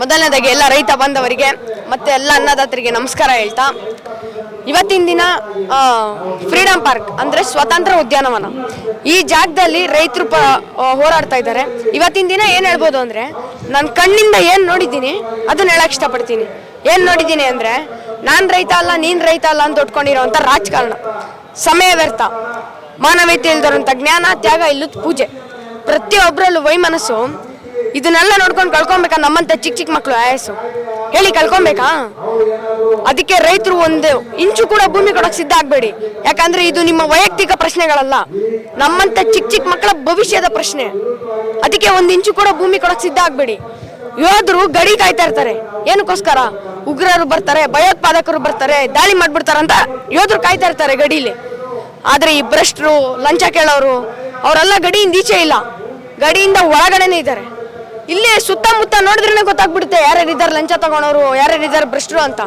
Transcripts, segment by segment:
ಮೊದಲನೇದಾಗಿ ಎಲ್ಲ ರೈತ ಬಾಂಧವರಿಗೆ ಮತ್ತೆ ಎಲ್ಲ ಅನ್ನದಾತರಿಗೆ ನಮಸ್ಕಾರ ಹೇಳ್ತಾ ಇವತ್ತಿನ ದಿನ ಫ್ರೀಡಂ ಪಾರ್ಕ್ ಅಂದ್ರೆ ಸ್ವಾತಂತ್ರ್ಯ ಉದ್ಯಾನವನ ಈ ಜಾಗದಲ್ಲಿ ರೈತರು ಹೋರಾಡ್ತಾ ಇದ್ದಾರೆ. ಇವತ್ತಿನ ದಿನ ಏನು ಹೇಳ್ಬೋದು ಅಂದ್ರೆ ನಾನು ಕಣ್ಣಿಂದ ಏನು ನೋಡಿದ್ದೀನಿ ಅದನ್ನ ಹೇಳಕ್ ಇಷ್ಟಪಡ್ತೀನಿ. ಏನು ನೋಡಿದ್ದೀನಿ ಅಂದ್ರೆ ನಾನು ರೈತ ಅಲ್ಲ ನೀನು ರೈತ ಅಲ್ಲ ಅಂತ ಉಟ್ಕೊಂಡಿರೋಂಥ ರಾಜಕಾರಣ, ಸಮಯ ವ್ಯರ್ಥ, ಮಾನವೀಯತೆ ಇಲ್ದಿರೋಂಥ ಜ್ಞಾನ, ತ್ಯಾಗ ಇಲ್ಲದ ಪೂಜೆ, ಪ್ರತಿಯೊಬ್ಬರಲ್ಲೂ ವೈಮನಸ್ಸು ಇದನ್ನೆಲ್ಲ ನೋಡ್ಕೊಂಡು ಕಳ್ಕೊಬೇಕಾ? ನಮ್ಮಂತ ಚಿಕ್ಕ ಚಿಕ್ಕ ಮಕ್ಕಳು ಆಯಸ್ಸು ಹೇಳಿ ಕಳ್ಕೊಬೇಕಾ? ಅದಕ್ಕೆ ರೈತರು ಒಂದು ಇಂಚು ಕೂಡ ಭೂಮಿ ಕೊಡೋಕೆ ಸಿದ್ಧ ಆಗಬೇಡಿ. ಯಾಕಂದ್ರೆ ಇದು ನಿಮ್ಮ ವೈಯಕ್ತಿಕ ಪ್ರಶ್ನೆಗಳಲ್ಲ, ನಮ್ಮಂತ ಚಿಕ್ಕ ಚಿಕ್ಕ ಮಕ್ಕಳ ಭವಿಷ್ಯದ ಪ್ರಶ್ನೆ. ಅದಕ್ಕೆ ಒಂದು ಇಂಚು ಕೂಡ ಭೂಮಿ ಕೊಡೋಕೆ ಸಿದ್ಧ ಆಗಬೇಡಿ. ಯೋಧರು ಗಡಿ ಕಾಯ್ತಾ ಇರ್ತಾರೆ. ಏನಕ್ಕೋಸ್ಕರ? ಉಗ್ರರು ಬರ್ತಾರೆ, ಭಯೋತ್ಪಾದಕರು ಬರ್ತಾರೆ, ದಾಳಿ ಮಾಡ್ಬಿಡ್ತಾರೆ ಅಂತ ಯೋಧರು ಕಾಯ್ತಾ ಇರ್ತಾರೆ ಗಡಿಲಿ. ಆದ್ರೆ ಈ ಭ್ರಷ್ಟರು, ಲಂಚ ಕೇಳೋರು ಅವರೆಲ್ಲ ಗಡಿಯಿಂದ ಈಚೆ ಇಲ್ಲ, ಗಡಿಯಿಂದ ಒಳಗಡೆನೆ ಇದ್ದಾರೆ. ಇಲ್ಲಿ ಸುತ್ತಮುತ್ತ ನೋಡಿದ್ರೆ ಗೊತ್ತಾಗ್ಬಿಡುತ್ತೆ ಯಾರ್ಯಾರಿದ್ದಾರೆ ಲಂಚ ತಗೊಳೋರು, ಯಾರ್ಯಾರಿದ್ದಾರೆ ಭ್ರಷ್ಟರು ಅಂತ.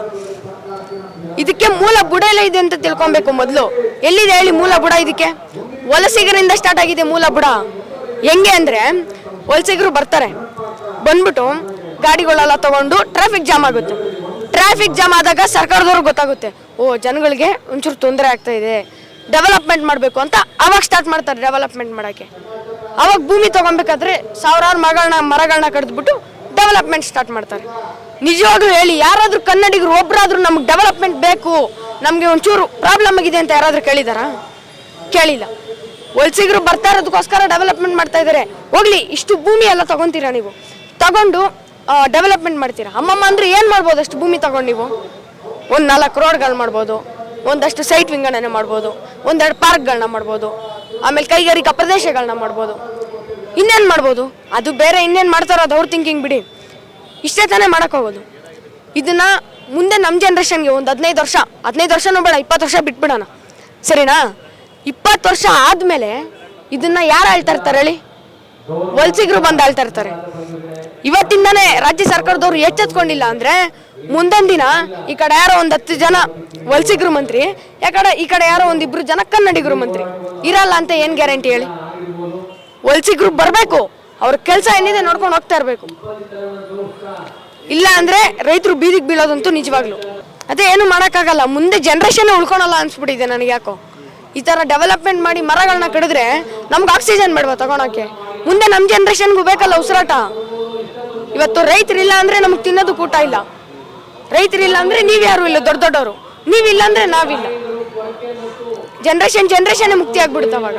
ಇದಕ್ಕೆ ಮೂಲ ಬುಡ ಎಲ್ಲ ಇದೆ ಅಂತ ತಿಳ್ಕೊಬೇಕು. ಮೊದಲು ಎಲ್ಲಿದೆ ಹೇಳಿ ಮೂಲ ಬುಡ? ಇದಕ್ಕೆ ವಲಸಿಗರಿಂದ ಸ್ಟಾರ್ಟ್ ಆಗಿದೆ ಮೂಲ ಬುಡ. ಹೆಂಗೆ ಅಂದ್ರೆ ವಲಸಿಗರು ಬರ್ತಾರೆ, ಬಂದ್ಬಿಟ್ಟು ಗಾಡಿಗಳೆಲ್ಲ ತಗೊಂಡು ಟ್ರಾಫಿಕ್ ಜಾಮ್ ಆಗುತ್ತೆ. ಟ್ರಾಫಿಕ್ ಜಾಮ್ ಆದಾಗ ಸರ್ಕಾರದವ್ರಿಗೆ ಗೊತ್ತಾಗುತ್ತೆ, ಓ ಜನಗಳಿಗೆ ಒಂಚೂರು ತೊಂದರೆ ಆಗ್ತಾ ಇದೆ, ಡೆವಲಪ್ಮೆಂಟ್ ಮಾಡಬೇಕು ಅಂತ ಅವಾಗ ಸ್ಟಾರ್ಟ್ ಮಾಡ್ತಾರೆ ಡೆವಲಪ್ಮೆಂಟ್ ಮಾಡೋಕ್ಕೆ. ಅವಾಗ ಭೂಮಿ ತೊಗೊಬೇಕಾದ್ರೆ ಸಾವಿರಾರು ಮರಗಳನ್ನ ಕಡಿದ್ಬಿಟ್ಟು ಡೆವಲಪ್ಮೆಂಟ್ ಸ್ಟಾರ್ಟ್ ಮಾಡ್ತಾರೆ. ನಿಜವಾಗ್ಲೂ ಹೇಳಿ, ಯಾರಾದರೂ ಕನ್ನಡಿಗರು ಒಬ್ಬರಾದ್ರೂ ನಮ್ಗೆ ಡೆವಲಪ್ಮೆಂಟ್ ಬೇಕು, ನಮಗೆ ಒಂಚೂರು ಪ್ರಾಬ್ಲಮ್ ಆಗಿದೆ ಅಂತ ಯಾರಾದರೂ ಕೇಳಿದಾರಾ? ಕೇಳಿಲ್ಲ. ವಲಸಿಗರು ಬರ್ತಾ ಇರೋದಕ್ಕೋಸ್ಕರ ಡೆವಲಪ್ಮೆಂಟ್ ಮಾಡ್ತಾ ಇದ್ದಾರೆ. ಹೋಗ್ಲಿ, ಇಷ್ಟು ಭೂಮಿ ಎಲ್ಲ ತಗೊತೀರಾ ನೀವು, ತಗೊಂಡು ಡೆವಲಪ್ಮೆಂಟ್ ಮಾಡ್ತೀರಾ? ಅಮ್ಮಮ್ಮ ಅಂದ್ರೆ ಏನು ಮಾಡ್ಬೋದು ಅಷ್ಟು ಭೂಮಿ ತಗೊಂಡು ನೀವು? ಒಂದು 4 ರೋಡ್ಗಳು ಮಾಡ್ಬೋದು, ಒಂದಷ್ಟು ಸೈಟ್ ವಿಂಗಡಣೆ ಮಾಡ್ಬೋದು, ಒಂದೆರಡು ಪಾರ್ಕ್ಗಳನ್ನ ಮಾಡ್ಬೋದು, ಆಮೇಲೆ ಕೈಗಾರಿಕಾ ಪ್ರದೇಶಗಳನ್ನ ಮಾಡ್ಬೋದು. ಇನ್ನೇನು ಮಾಡ್ಬೋದು? ಅದು ಬೇರೆ ಇನ್ನೇನು ಮಾಡ್ತಾರೋ ಅದು ಅವ್ರ ಥಿಂಕಿಂಗ್ ಬಿಡಿ. ಇಷ್ಟೇ ತಾನೇ ಮಾಡೋಕ್ಕೋಗೋದು. ಇದನ್ನ ಮುಂದೆ ನಮ್ಮ ಜನ್ರೇಷನ್ಗೆ ಒಂದು 15 ವರ್ಷನೂ ಬೇಡ, 20 ವರ್ಷ ಬಿಟ್ಬಿಡೋಣ, ಸರಿನಾ? 20 ವರ್ಷ ಆದಮೇಲೆ ಇದನ್ನ ಯಾರು ಆಳ್ತಾ ಇರ್ತಾರೆ ಹೇಳಿ? ವಲಸಿಗರು ಬಂದು ಆಳ್ತಾ ಇರ್ತಾರೆ. ಇವತ್ತಿಂದಾನೇ ರಾಜ್ಯ ಸರ್ಕಾರದವ್ರು ಎಚ್ಚೆತ್ಕೊಂಡಿಲ್ಲ ಅಂದರೆ ಮುಂದಿನ ದಿನ ಈ ಕಡೆ ಯಾರೋ ಒಂದು 10 ಜನ ವಲಸಿಗರು ಮಂತ್ರಿ, ಈ ಕಡೆ ಯಾರೋ ಒಂದು 2 ಜನ ಕನ್ನಡಿಗರು ಮಂತ್ರಿ ಇರಲ್ಲ ಅಂತ ಏನು ಗ್ಯಾರಂಟಿ ಹೇಳಿ? ವಲಸಿಗರು ಬರಬೇಕು, ಅವ್ರ ಕೆಲಸ ಏನಿದೆ ನೋಡ್ಕೊಂಡು ಹೋಗ್ತಾ ಇರಬೇಕು. ಇಲ್ಲ ಅಂದರೆ ರೈತರು ಬೀದಿಗೆ ಬೀಳೋದಂತೂ ನಿಜವಾಗ್ಲು ಅದೇ ಏನು ಮಾಡೋಕ್ಕಾಗಲ್ಲ. ಮುಂದೆ ಜನ್ರೇಷನ್ ಉಳ್ಕೊಳಲ್ಲ ಅನ್ಸ್ಬಿಟ್ಟಿದೆ ನನಗೆ. ಯಾಕೋ ಈ ಥರ ಡೆವಲಪ್ಮೆಂಟ್ ಮಾಡಿ ಮರಗಳನ್ನ ಕಡಿದ್ರೆ ನಮ್ಗೆ ಆಕ್ಸಿಜನ್ ಬೇಡವಾ ತಗೊಳಕ್ಕೆ? ಮುಂದೆ ನಮ್ಮ ಜನ್ರೇಷನ್ಗೂ ಬೇಕಲ್ಲ ಉಸಿರಾಟ. ಇವತ್ತು ರೈತರಿಲ್ಲ ಅಂದರೆ ನಮ್ಗೆ ತಿನ್ನೋದಕ್ಕೆ ಊಟ ಇಲ್ಲ, ರೈತರಿಲ್ಲ ಅಂದರೆ ನೀವ್ಯಾರು ಇಲ್ಲ, ದೊಡ್ಡವರು ನೀವಿಲ್ಲ ಅಂದರೆ ನಾವಿಲ್ಲ. ಜನ್ರೇಷನ್ ಮುಕ್ತಿ ಆಗ್ಬಿಡುತ್ತೆ ಅವಾಗ.